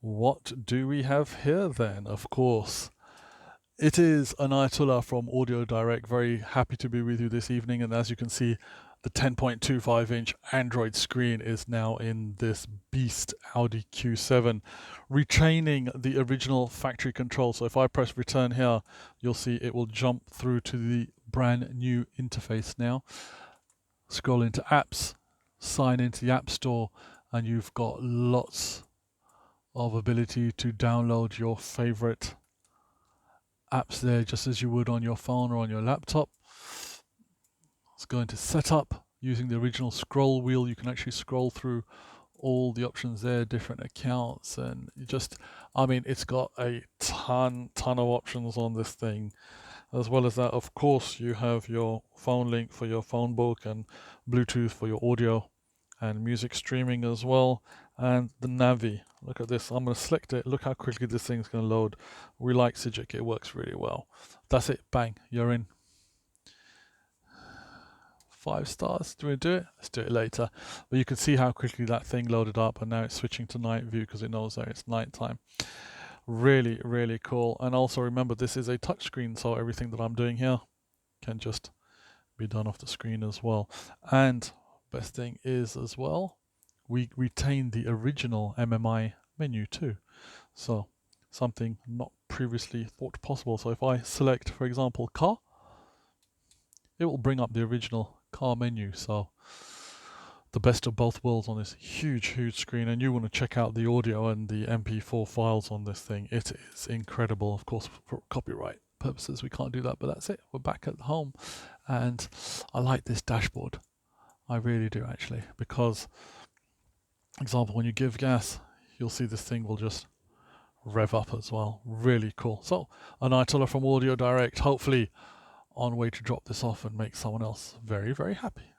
What do we have here then? Of course, it is Ayatollah from Audio Direct. Very happy to be with you this evening. And as you can see, the 10.25-inch Android screen is now in this beast Audi Q7, retaining the original factory control. So if I press return here, you'll see it will jump through to the brand new interface now. Scroll into apps, sign into the App Store, and you've got lots of ability to download your favorite apps there, just as you would on your phone or on your laptop. Let's go into setup. Using the original scroll wheel, you can actually scroll through all the options there, different accounts, and it's got a ton of options on this thing. As well as that, of course, you have your phone link for your phone book and Bluetooth for your audio and music streaming as well, and the Navi. Look at this. I'm going to select it. Look how quickly this thing's going to load. We like 𝗔𝗡𝗗𝗏. It works really well. That's it. Bang. You're in. 5 stars. Do we do it? Let's do it later. But you can see how quickly that thing loaded up, and now it's switching to night view because it knows that it's nighttime. Really, really cool. And also remember, this is a touchscreen, so everything that I'm doing here can just be done off the screen as well. And best thing is as well, we retain the original MMI menu too. So something not previously thought possible. So if I select, for example, car, it will bring up the original car menu. So the best of both worlds on this huge screen. And you want to check out the audio and the MP4 files on this thing. It is incredible. Of course, for copyright purposes, we can't do that, but that's it. We're back at home. And I like this dashboard. I really do, actually, because, example, when you give gas, you'll see this thing will just rev up as well. Really cool. So, Ayatollah from Audio Direct, hopefully on way to drop this off and make someone else very, very happy.